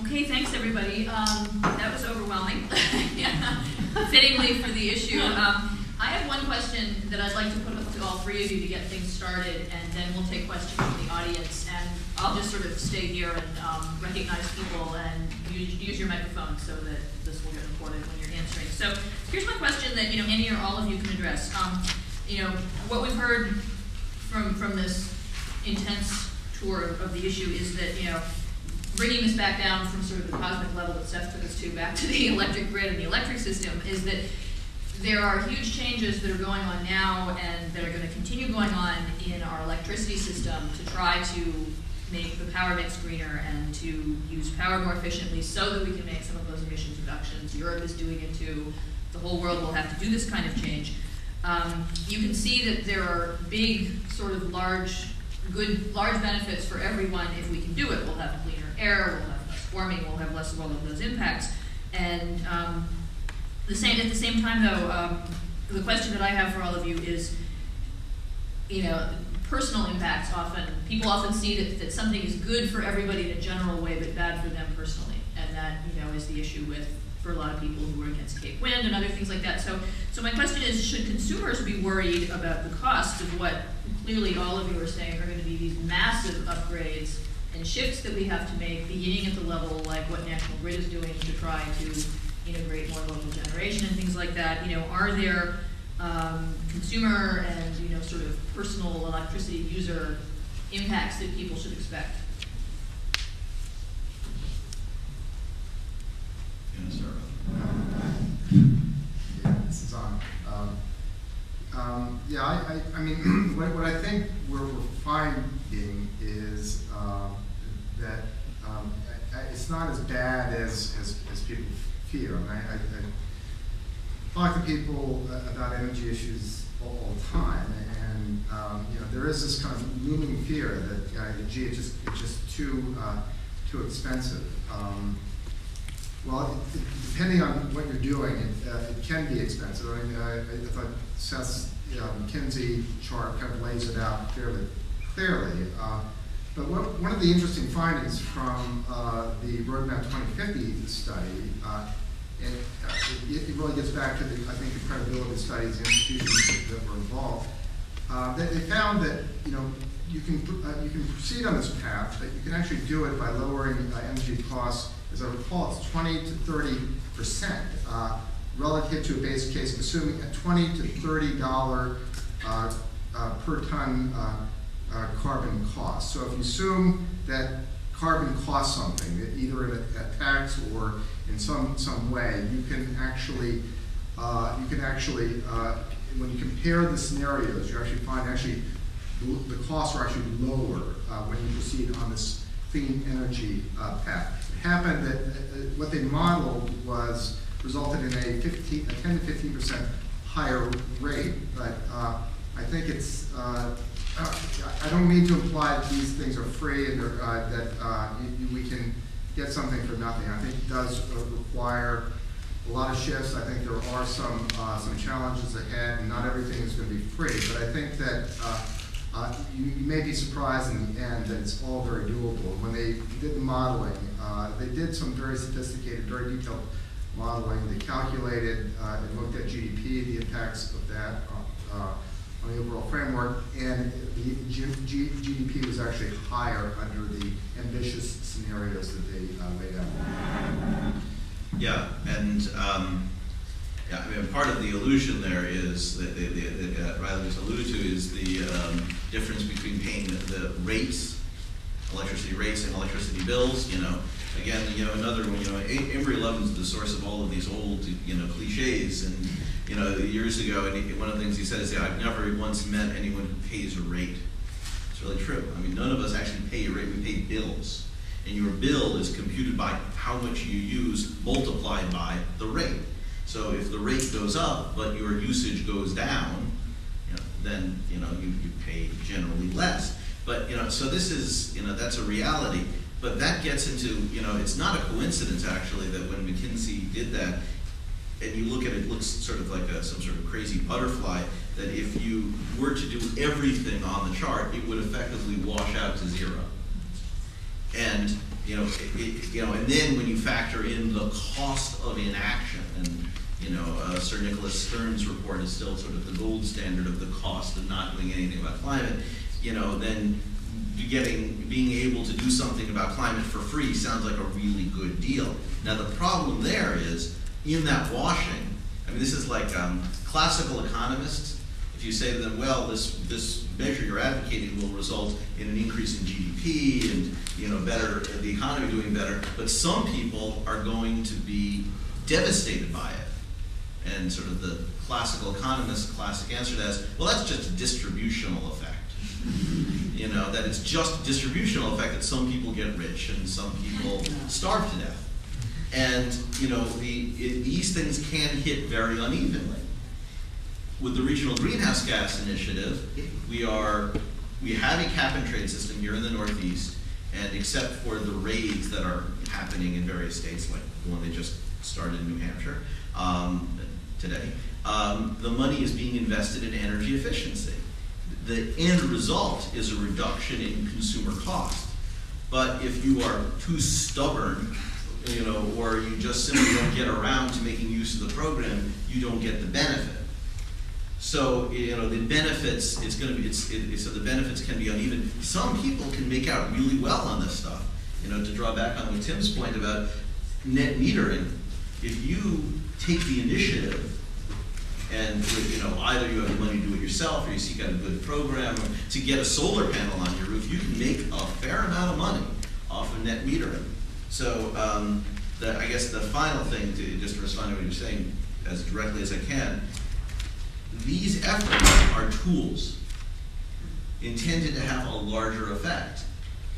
Okay, thanks everybody. That was overwhelming, fittingly for the issue. I have one question that I'd like to put up to all three of you to get things started, and then we'll take questions from the audience. And I'll just sort of stay here and recognize people and use your microphone so that this will get recorded when you're answering. So here's my question that any or all of you can address. What we've heard from this intense tour of the issue is that bringing this back down from sort of the cosmic level that Seth took us to back to the electric grid and the electric system is that there are huge changes that are going on now and that are going to continue going on in our electricity system to try to make the power mix greener and to use power more efficiently so that we can make some of those emissions reductions. Europe is doing it too. The whole world will have to do this kind of change. You can see that there are big, sort of large good, large benefits for everyone if we can do it. We'll have cleaner air, we'll have less warming, we'll have less of all of those impacts. And at the same time, though, the question that I have for all of you is, personal impacts people often see that something is good for everybody in a general way, but bad for them personally. And that, is the issue for a lot of people who are against Cape Wind and other things like that. So my question is, should consumers be worried about the cost of what clearly all of you are saying are going to be these massive upgrades and shifts that we have to make, beginning at the level like what National Grid is doing to try to integrate more local generation and things like that? Are there consumer and sort of personal electricity user impacts that people should expect? Yeah, this is on. I mean, what I think we're finding is that it's not as bad as people fear. I mean, I talk to people about energy issues all the time, and there is this kind of looming fear that gee, it's just too expensive. Well, depending on what you're doing, it can be expensive. I mean, I thought Seth's McKinsey chart kind of lays it out fairly clearly. But one of the interesting findings from the Roadmap 2050 study, it really gets back to I think the credibility studies, the institutions that were involved. They found that you can proceed on this path, but you can actually do it by lowering energy costs. As I recall, it's 20 to 30% relative to a base case, assuming a $20 to $30 per ton carbon cost. So if you assume that carbon costs something, either in a tax or in some way, you can actually when you compare the scenarios, you actually find the costs are actually lower when you proceed on this clean energy path. It happened that what they modeled resulted in a 10 to 15% higher rate, but I think it's I don't mean to imply that these things are free and that we can get something for nothing. I think it does require a lot of shifts. I think there are some challenges ahead, and not everything is going to be free. But I think that you may be surprised in the end that it's all very doable. When they did the modeling, they did some very sophisticated, very detailed modeling. They calculated and looked at GDP, the impacts of that on the overall framework, and the GDP was actually higher under the ambitious scenarios that they laid out. Yeah, and I mean, part of the illusion there is that Riley just alluded to is the difference between paying the rates, electricity rates, and electricity bills. Again, another one. Embry Levin's the source of all of these old, cliches. And years ago, and one of the things he said is, "I've never once met anyone who pays a rate." It's really true. I mean, none of us actually pay a rate. We pay bills, and your bill is computed by how much you use multiplied by the rate. So if the rate goes up, but your usage goes down, then you pay generally less. But so this is that's a reality. But that gets into it's not a coincidence actually that when McKinsey did that, and you look at it, looks sort of like some sort of crazy butterfly. That if you were to do everything on the chart, it would effectively wash out to zero. And and then when you factor in the cost of inaction, and Sir Nicholas Stern's report is still sort of the gold standard of the cost of not doing anything about climate. Then being able to do something about climate for free sounds like a really good deal. Now the problem there is in that washing. I mean, this is like classical economists. If you say to them, well, this measure you're advocating will result in an increase in GDP and better the economy doing better, but some people are going to be devastated by it. And sort of the classical economist's classic answer to that is, well, that's just a distributional effect. That it's just a distributional effect that some people get rich and some people starve to death. And these things can hit very unevenly. With the Regional Greenhouse Gas Initiative, we are we have a cap-and-trade system here in the Northeast, and except for the raids that are happening in various states, like the one they just started in New Hampshire today, the money is being invested in energy efficiency. The end result is a reduction in consumer cost. But if you are too stubborn, or you just simply don't get around to making use of the program, you don't get the benefit. So, the benefits, so the benefits can be uneven. Some people can make out really well on this stuff. To draw back on what Tim's point about net metering, if you take the initiative and, either you have the money to do it yourself or you seek out a good program or to get a solar panel on your roof, you can make a fair amount of money off of net metering. So, I guess the final thing, just to respond to what you're saying as directly as I can, these efforts are tools intended to have a larger effect.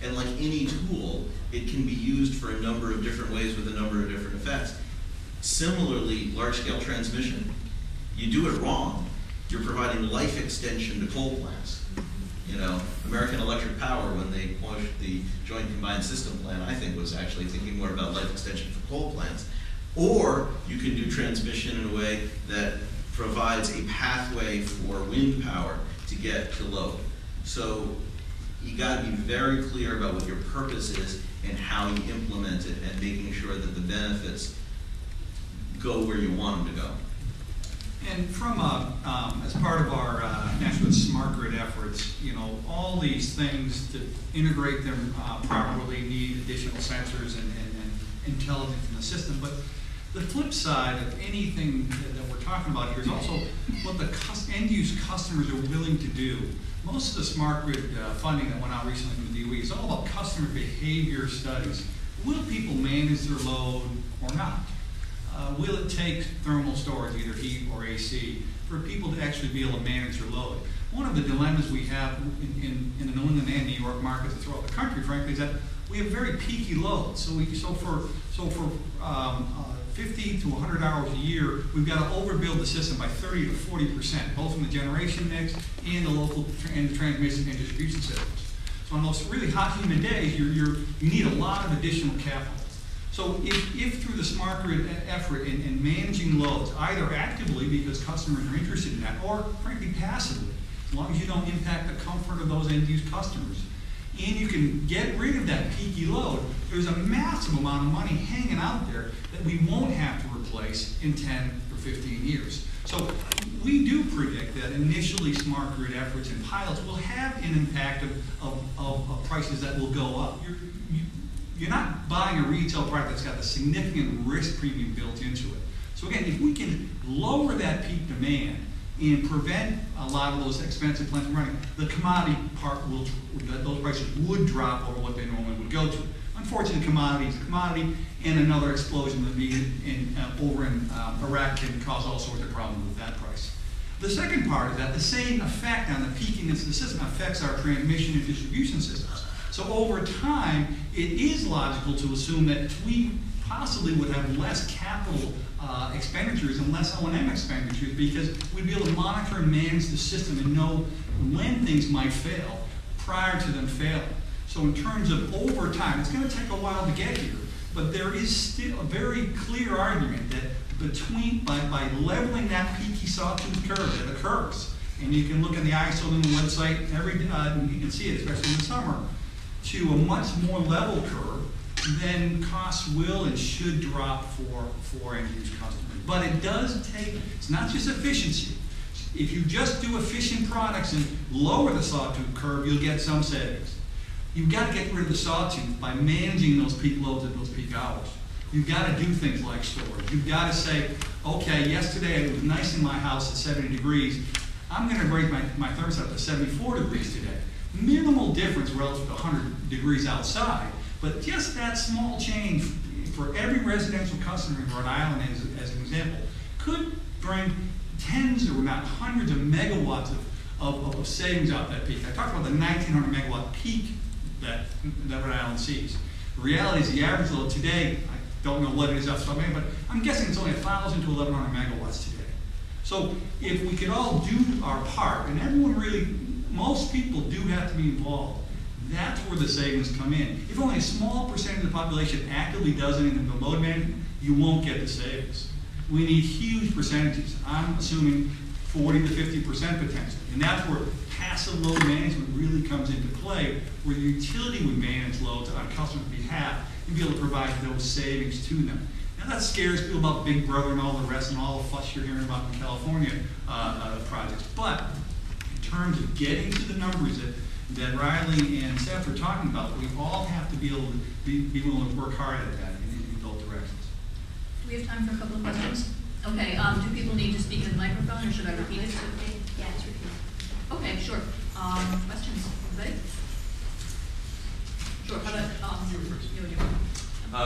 And like any tool, it can be used for a number of different ways with a number of different effects. Similarly, large-scale transmission, you do it wrong, you're providing life extension to coal plants. American Electric Power, when they pushed the Joint Combined System Plan, I think was actually thinking more about life extension for coal plants. Or you can do transmission in a way that provides a pathway for wind power to get to load. So you got to be very clear about what your purpose is and how you implement it, and making sure that the benefits go where you want them to go. And from as part of our National Smart Grid efforts, all these things to integrate them properly need additional sensors and intelligence in the system. But the flip side of anything that we're talking about here is also what the end-use customers are willing to do. Most of the smart grid funding that went out recently from the DOE is all about customer behavior studies. Will people manage their load or not? Will it take thermal storage, either heat or AC, for people to actually be able to manage their load? One of the dilemmas we have in the New England and New York markets and throughout the country, frankly, is that we have very peaky loads. So for 50 to 100 hours a year, we've got to overbuild the system by 30 to 40%, both in the generation mix and the local and the transmission and distribution systems. So on those really hot, humid days, you need a lot of additional capital. So if through the smart grid effort in managing loads, either actively because customers are interested in that, or frankly passively, as long as you don't impact the comfort of those end-use customers, and you can get rid of that peaky load, there's a massive amount of money hanging out there that we won't have to replace in 10 or 15 years. So we do predict that initially smart grid efforts and pilots will have an impact of prices that will go up. You're not buying a retail product that's got a significant risk premium built into it. So again, if we can lower that peak demand and prevent a lot of those expensive plants from running, the commodity part those prices would drop over what they normally would go to. Unfortunately, commodity is a commodity, and another explosion that be over in Iraq can cause all sorts of problems with that price. The second part is that the same effect on the peakiness of the system affects our transmission and distribution systems. So over time, it is logical to assume that we possibly would have less capital expenditures and less O&M expenditures, because we'd be able to monitor and manage the system and know when things might fail prior to them failing. So in terms of over time, it's going to take a while to get here, but there is still a very clear argument that by leveling that peaky sawtooth curve that occurs, and you can look on the ISO website you can see it, especially in the summer, to a much more level curve, then costs will and should drop for end-use customers. But it does take, it's not just efficiency. If you just do efficient products and lower the sawtooth curve, you'll get some savings. You've got to get rid of the sawtooth by managing those peak loads at those peak hours. You've got to do things like storage. You've got to say, okay, yesterday it was nice in my house at 70 degrees. I'm going to break my thermostat to 74 degrees today. Minimal difference relative to 100 degrees outside, but just that small change for every residential customer in Rhode Island, as an example, could bring tens or not hundreds of megawatts of savings out that peak. I talked about the 1900 megawatt peak that Rhode Island sees. The reality is the average load today, I don't know what it is off the top of my head, but I'm guessing it's only 1,000 to 1,100 megawatts today. So if we could all do our part, and everyone really most people do have to be involved. That's where the savings come in. If only a small percentage of the population actively does anything in the load management, you won't get the savings. We need huge percentages. I'm assuming 40 to 50% potentially. And that's where passive load management really comes into play, where the utility would manage loads on customer's behalf and be able to provide those savings to them. Now that scares people about Big Brother and all the rest and all the fuss you're hearing about in California projects. But in terms of getting to the numbers that Riley and Seth are talking about, we all have to be able to be willing to work hard at that in both directions. Do we have time for a couple of questions? Okay, do people need to speak in the microphone, or should I repeat it? Yeah, it's repeated. Okay, sure. Questions? Anybody? Sure. How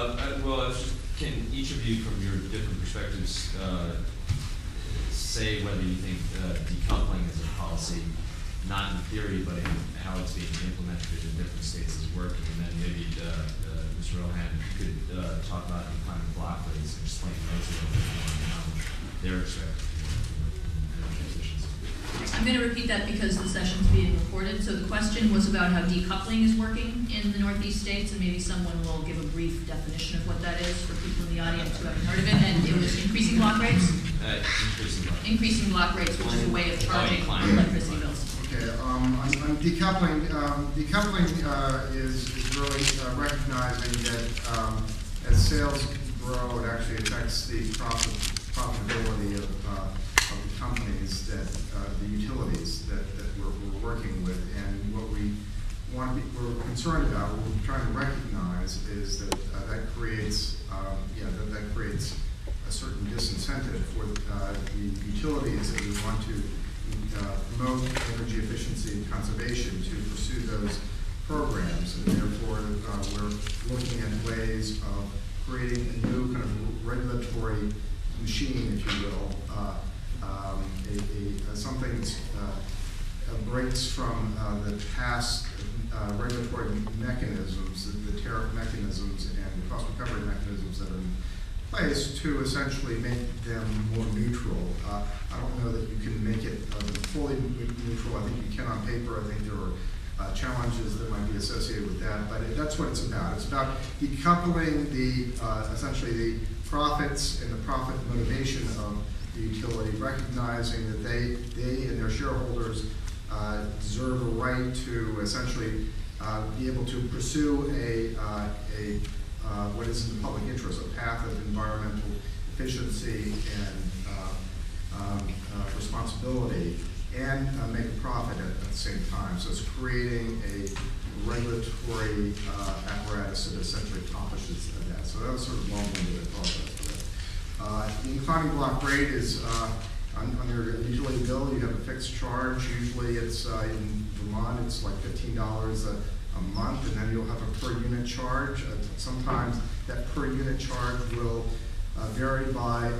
about you? Well, can each of you, from your different perspectives, say whether you think decoupling as a policy, not in theory, but in how it's being implemented in different states, is working? And then maybe Ms. Roughan, if you could talk about declining block rates and explain those a little bit more and how they're expected to work in transitions. I'm going to repeat that because the session's being recorded. So the question was about how decoupling is working in the Northeast states, and maybe someone will give a brief definition of what that is for people in the audience who haven't heard of it. And it was increasing block rates? Increasing block rates, which is a way of charging electricity bills. Okay, on decoupling, decoupling is really recognizing that as sales grow, it actually affects the profitability of the companies that the utilities that we're working with, and what we're concerned about, what we're trying to recognize is that that creates that creates a certain disincentive for the utilities that we want to promote energy efficiency and conservation to pursue those programs, and therefore we're looking at ways of creating a new kind of regulatory machine, if you will, something that breaks from the past regulatory mechanisms, the tariff mechanisms and the cost recovery mechanisms that are in place, to essentially make them more neutral. I don't know that you can make it fully neutral. I think you can on paper. I think there are challenges that might be associated with that, but that's what it's about. It's about decoupling essentially the profits and the profit motivation of the utility, recognizing that they and their shareholders deserve a right to essentially be able to pursue what is in the public interest, a path of environmental efficiency and responsibility, and make a profit at the same time. So it's creating a regulatory apparatus that essentially accomplishes that. So that was sort of long-winded. I apologize for that. The inclining block rate is on your utility bill. You have a fixed charge. Usually, it's in Vermont, it's like $15 a month, and then you'll have a per unit charge. Sometimes that per unit charge will vary by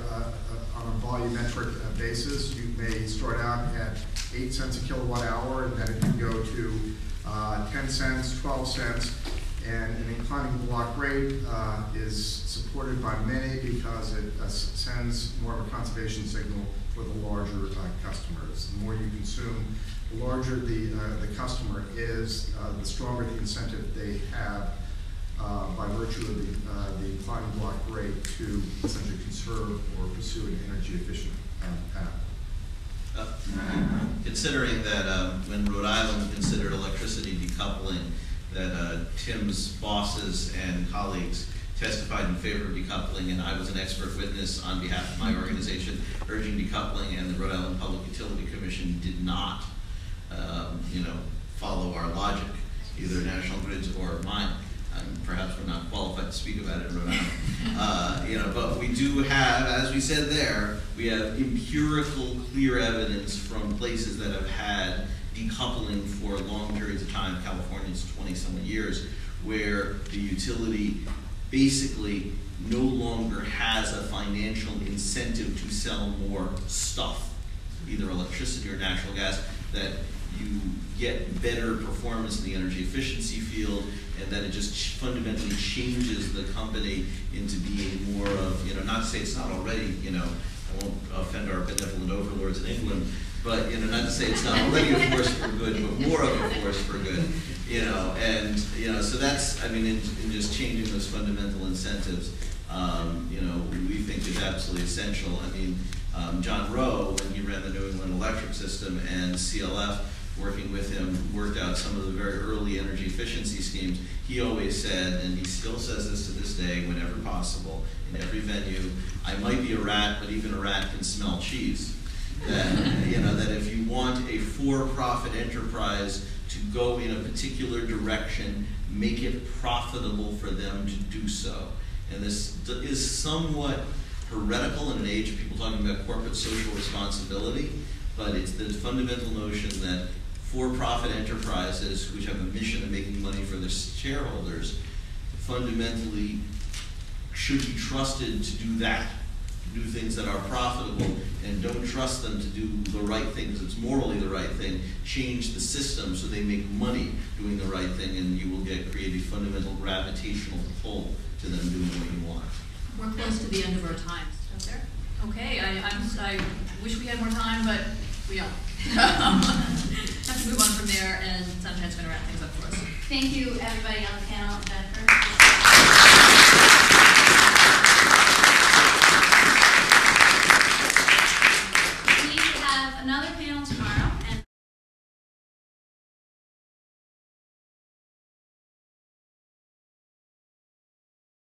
on a volumetric basis. You may start out at 8 cents a kilowatt hour, and then it can go to 10 cents, 12 cents, and an inclining block rate is supported by many because it sends more of a conservation signal for the larger customers. The more you consume, the larger the customer is, the stronger the incentive they have by virtue of the inclining block rate to essentially conserve or pursue an energy efficient path. Considering that when Rhode Island considered electricity decoupling, that Tim's bosses and colleagues testified in favor of decoupling, and I was an expert witness on behalf of my organization urging decoupling, and the Rhode Island Public Utility Commission did not, follow our logic, either National Grid's or mine. Perhaps we're not qualified to speak about it in Rhode Island. But we do have, as we said there, we have empirical, clear evidence from places that have had decoupling for long periods of time. California's 20-some years, where the utility basically no longer has a financial incentive to sell more stuff, either electricity or natural gas, that you get better performance in the energy efficiency field, and that it just fundamentally changes the company into being more of, not to say it's not already, I won't offend our benevolent overlords in England, but, you know, not to say it's not already a force for good, but more of a force for good, you know, and, you know, so that's, I mean, in just changing those fundamental incentives, you know, we think is absolutely essential. I mean, John Rowe, when he ran the New England electric system, and CLF, working with him, worked out some of the very early energy efficiency schemes. He always said, and he still says this to this day, whenever possible, in every venue, I might be a rat, but even a rat can smell cheese. That, you know, that if you want a for-profit enterprise to go in a particular direction, make it profitable for them to do so. And this is somewhat heretical in an age of people talking about corporate social responsibility, but it's the fundamental notion that for-profit enterprises, which have a mission of making money for their shareholders, fundamentally should be trusted to do that, to do things that are profitable, and don't trust them to do the right thing because it's morally the right thing. Change the system so they make money doing the right thing, and you will create a fundamental gravitational pull to them doing what you want. We're close to the end of our time. Out there? Okay, I wish we had more time, but we don't. Have to move on from there, and Sunshine's going to wrap things up for us. Thank you, everybody on the panel. Jennifer. We have another panel tomorrow.